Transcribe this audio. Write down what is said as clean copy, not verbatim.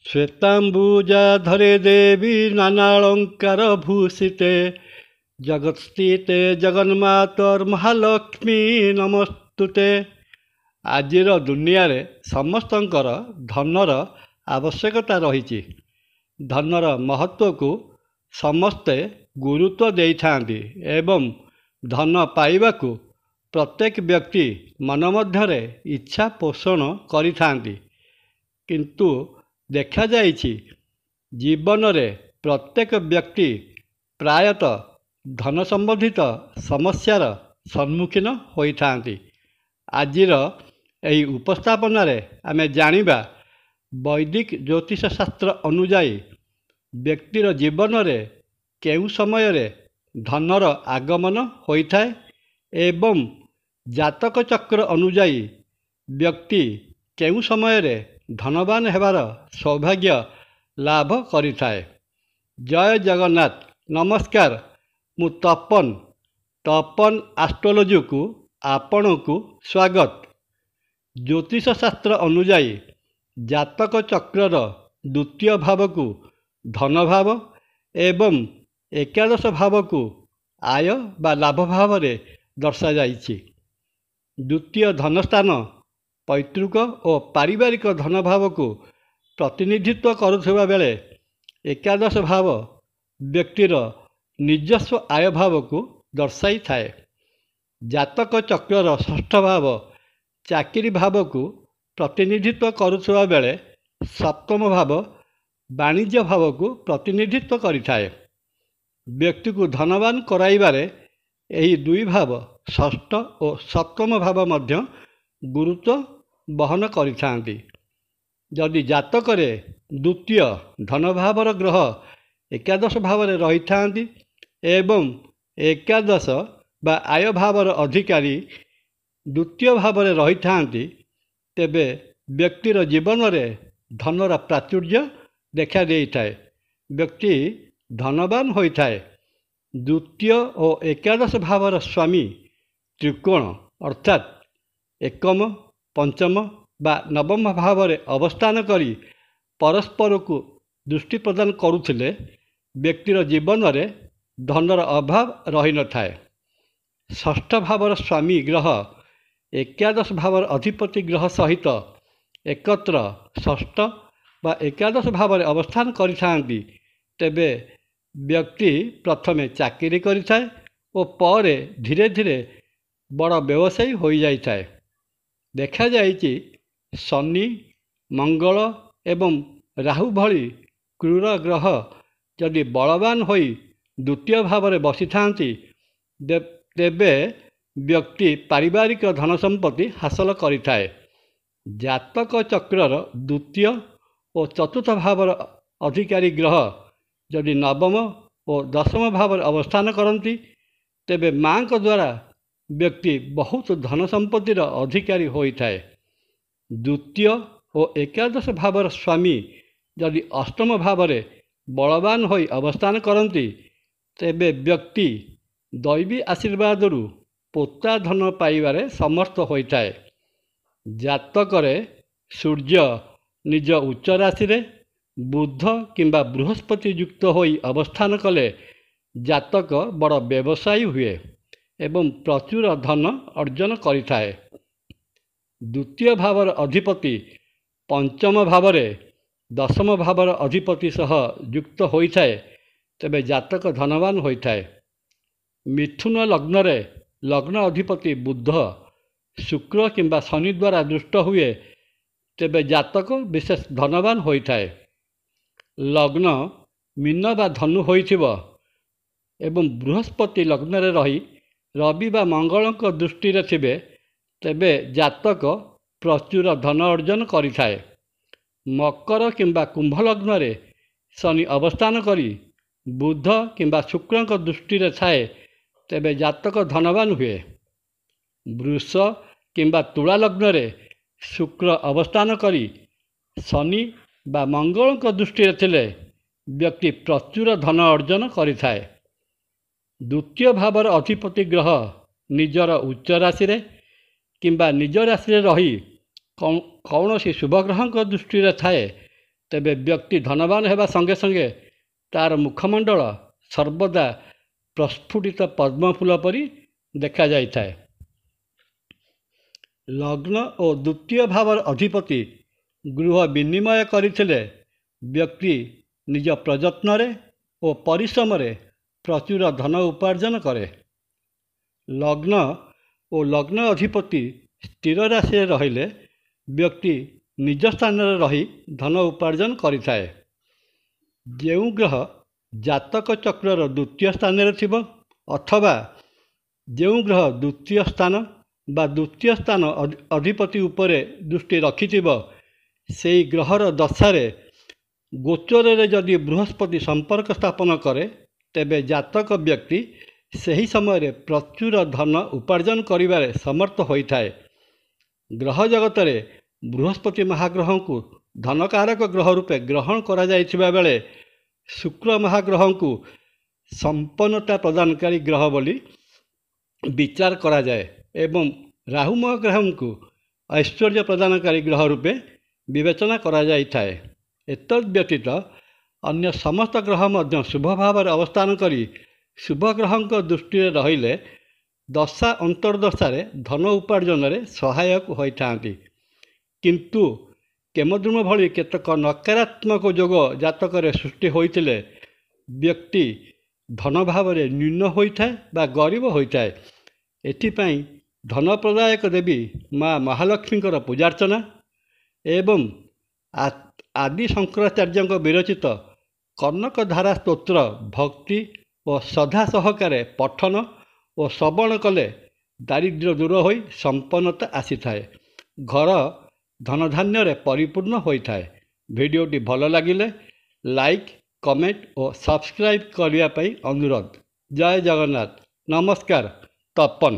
श्वेताम्बुजाधरे देवी नानालंकार भूषिते जगत्स्थिते जगन्मातर्महालक्ष्मी नमस्तुते। आजिर दुनिया रे समस्तंकर धनर आवश्यकता रही। धनर महत्व को समस्ते गुरुत्व देइथांती एवं धन पाइबा को प्रत्येक व्यक्ति मन मध्यरे इच्छा पोषण करिथांती। किंतु देखा जाइछि जीवन रे प्रत्येक व्यक्ति प्रायतः धन संबंधित समस्यार सम्मुखीन होइथांती। आजिर एही उपस्थापन रे आमे जानिबा वैदिक ज्योतिष शास्त्र अनुजाई व्यक्तिर जीवन रे केउ समय रे धनर आगमन होइथाए एवं जातक चक्र अनुजाई व्यक्ति केउ समय रे धनवान हेबार सौभाग्य लाभ करिथाए। जय जगन्नाथ। नमस्कार। मु तपन एस्ट्रोलॉजी को आपण को स्वागत। ज्योतिष शास्त्र अनुजाई जातक चक्रर द्वितीय भाव को धन भाव एवं एकादश भाव को आय बा लाभ भाव रे दर्शा जाइछि। द्वितीय धनस्थान पैतृक और पारिवारिक धन भाव को प्रतिनिधित्व करुवा बेले एकादश भाव व्यक्तिर निजस्व आय भाव को दर्शाई थाए। जातक चक्रर षष्ठ भाव चाकरी भाव को प्रतिनिधित्व करुवा बेले सप्तम भाव वाणिज्य भाव को प्रतिनिधित्व करिथाए। व्यक्ति को धनवान कराइबारे एही दुई भाव षष्ठ और सप्तम भाव मध्य गुरुत्व बहन करिथांती। जदि जातक रे द्वितीय धन भावर ग्रह एकादश भाव रे रहिथांती एवं एकादश बा आय भावर अधिकारी द्वितीय भाव रे रहिथांती तेबे व्यक्तिर जीवन रे धनर प्राचुर्य देखा देइथाए। व्यक्ति धनवान होइथाए। द्वितीय और एकादश भावर स्वामी त्रिकोण अर्थात एकम पंचम बा नवम भाव रे अवस्थान करी परस्पर को दृष्टि प्रदान करुथिले व्यक्तिर जीवन रे धनर अभाव रही न थाए। षष्ठ भावर स्वामी ग्रह एकादश भावर अधिपति ग्रह सहित एकत्र षष्ठ बा एकादश भाव रे अवस्थान करिथांती तेबे व्यक्ति प्रथमे चाकरी करिथाए और परे धीरे धीरे बड़ व्यवसायी हो जाइथाए। देखा जाइछि शनि मंगल एवं राहु भली क्रूर ग्रह जदि बलवान होई द्वितीय भाव रे बसी थांती तेबे व्यक्ति पारिवारिक धन संपत्ति हासिल करिथाए। जातक चक्रर द्वितीय और चतुर्थ भावर अधिकारी ग्रह जदि नवम और दशम भाव अवस्थान करती तेबे माँ के द्वारा व्यक्ति बहुत धन संपत्तिर अधिकारी होइथाए। द्वितीय और एकादश भावर स्वामी जदि अष्टम भाव रे बलवान होई अवस्थान करती तेबे व्यक्ति दैवी आशीर्वाद रु पोता धन पाइबारे समर्थ होइथाए। जातक रे सूर्य निज उच्च राशि रे बुध किंबा बृहस्पति युक्त होई अवस्थान कले जातक बड़ व्यवसायी हुए एवं प्रचुर धन अर्जन करिथाए। द्वितीय भावर अधिपति पंचम भाव रे दशम भावर अधिपति सह युक्त होइथाए तेबे जातक धनवान होइथाए। मिथुन लग्न रे लग्न अधिपति बुध शुक्र किंबा शनि द्वारा दुष्ट हुए तेबे जातक विशेष धनवान होइथाए। लग्न मीन बा धनु होइथिबो एवं बृहस्पति लग्न रे रही रवि बा मंगल दृष्टि रे थिबे तेबे जातक प्रचुर धन अर्जन करिथाए। मकर किंबा कुंभ लग्न रे शनि अवस्थान करी बुध किंबा शुक्र दृष्टि रे थाए तेबे जातक धनवान हुए। वृष किंबा तुला लग्न रे शुक्र अवस्थान करी शनि बा मंगल दृष्टि रे थिले व्यक्ति प्रचुर धन अर्जन करिथाए। द्वितीय भावर अधिपति ग्रह निजर उच्च राशि रे किंबा निज राशि रे रही कौन सी शुभ ग्रह दृष्टि रे थाए ତେବେ ବ୍ୟକ୍ତି ଧନବାନ ହେବା ସଙ୍ଗେ ସଙ୍ଗେ ତାର ମୁଖମଣ୍ଡଳ ସର୍ବଦା ପ୍ରସ୍ଫୁଟିତ ପଦ୍ମଫୁଲ ପରି ଦେଖାଯାଇଥାଏ। ଲଗ୍ନ ଓ ଦ୍ୱିତୀୟ ଭାବର ଅଧିପତି ଗୃହ ବିନିମୟ କରିଥିଲେ ବ୍ୟକ୍ତି ନିଜ ପ୍ରଯତ୍ନରେ ଓ ପରିଶ୍ରମରେ ପ୍ରଚୁର ଧନ ଉପାର୍ଜନ କରେ। ଲଗ୍ନ ଓ ଲଗ୍ନ ଅଧିପତି ସ୍ଥିର ରାଶିରେ ରହିଲେ ବ୍ୟକ୍ତି ନିଜ ସ୍ଥାନରେ ରହି ଧନ ଉପାର୍ଜନ କରିଥାଏ। ଯେଉଁ ଗ୍ରହ ଜାତକ ଚକ୍ରର ଦ୍ୱିତୀୟ ସ୍ଥାନରେ ଥିବ ଅଥବା ଯେଉଁ ଗ୍ରହ ଦ୍ୱିତୀୟ ସ୍ଥାନ ବା ଦ୍ୱିତୀୟ ସ୍ଥାନ ଅଧିପତି ଉପରେ ଦୃଷ୍ଟି ରଖିଥିବ ସେହି ଗ୍ରହର ଦଶାରେ ଗୋଚରରେ ଯଦି ବୃହସ୍ପତି ସମ୍ପର୍କ ସ୍ଥାପନ କରେ ତେବେ ଜାତକ ବ୍ୟକ୍ତି ସେହି ସମୟରେ ପ୍ରଚୁର ଧନ ଉପାର୍ଜନ କରିବାରେ ସମର୍ଥ ହୋଇଥାଏ। ଗ୍ରହ ଜଗତରେ ବୃହସ୍ପତି ମହାଗ୍ରହଙ୍କୁ ଧନକାରକ ଗ୍ରହ ରୂପେ ଗ୍ରହଣ କରାଯାଇଥିବା ବେଳେ ଶୁକ୍ର ମହାଗ୍ରହଙ୍କୁ ସମ୍ପନ୍ନତା ପ୍ରଦାନକାରୀ ଗ୍ରହ ବୋଲି ବିଚାର କରାଯାଏ ଏବଂ ରାହୁ ମହାଗ୍ରହଙ୍କୁ ଐଶ୍ୱର୍ଯ୍ୟ ପ୍ରଦାନକାରୀ ଗ୍ରହ ରୂପେ ବିବେଚନା କରାଯାଇଥାଏ। ଏତଦ୍ ବ୍ୟତୀତ ଅନ୍ୟ ସମସ୍ତ ଗ୍ରହ ମଧ୍ୟ ଶୁଭ ଭାବରେ ଅବସ୍ଥାନ କରି ଶୁଭ ଗ୍ରହଙ୍କ ଦୃଷ୍ଟିରେ ରହିଲେ ଦଶା ଅନ୍ତର୍ଦଶାରେ ଧନ ଉପାର୍ଜନରେ ସହାୟକ ହୋଇଥାନ୍ତି। କିନ୍ତୁ କେମଦ୍ରୁମ ଭଳି କେତେକ ନକାରାତ୍ମକ ଯୋଗ ଜାତକରେ ସୃଷ୍ଟି ହୋଇଥିଲେ ବ୍ୟକ୍ତି ଧନ ଭାବରେ ନ୍ୟୁନ ହୋଇଥାଏ ବା ଗରିବ ହୋଇଥାଏ। ଏଥିପାଇଁ ଧନ ପ୍ରଦାୟକ ଦେବୀ ମା ମହାଲକ୍ଷ୍ମୀଙ୍କର ପୂଜାର୍ଚ୍ଚନା ଏବଂ ଆଦି ଶଙ୍କରାଚାର୍ଯ୍ୟଙ୍କ ବିରଚିତ କନକଧାରା ସ୍ତୋତ୍ର ଭକ୍ତି ଓ ଶ୍ରଦ୍ଧା ସହକାରେ ପଠନ ଓ ଶ୍ରବଣ କଲେ ଦାରିଦ୍ର୍ୟ ଦୂର ହୋଇ ସମ୍ପନ୍ନତା ଆସିଥାଏ। ଘର ଧନଧାନ୍ୟରେ ପରିପୂର୍ଣ୍ଣ ହୋଇଥାଏ। ଭିଡ଼ିଓଟି ଭଲ ଲାଗିଲେ ଲାଇକ୍, କମେଣ୍ଟ ଓ ସବସ୍କ୍ରାଇବ୍ କରିବା ପାଇଁ ଅନୁରୋଧ। ଜୟ ଜଗନ୍ନାଥ। ନମସ୍କାର। ତପନ।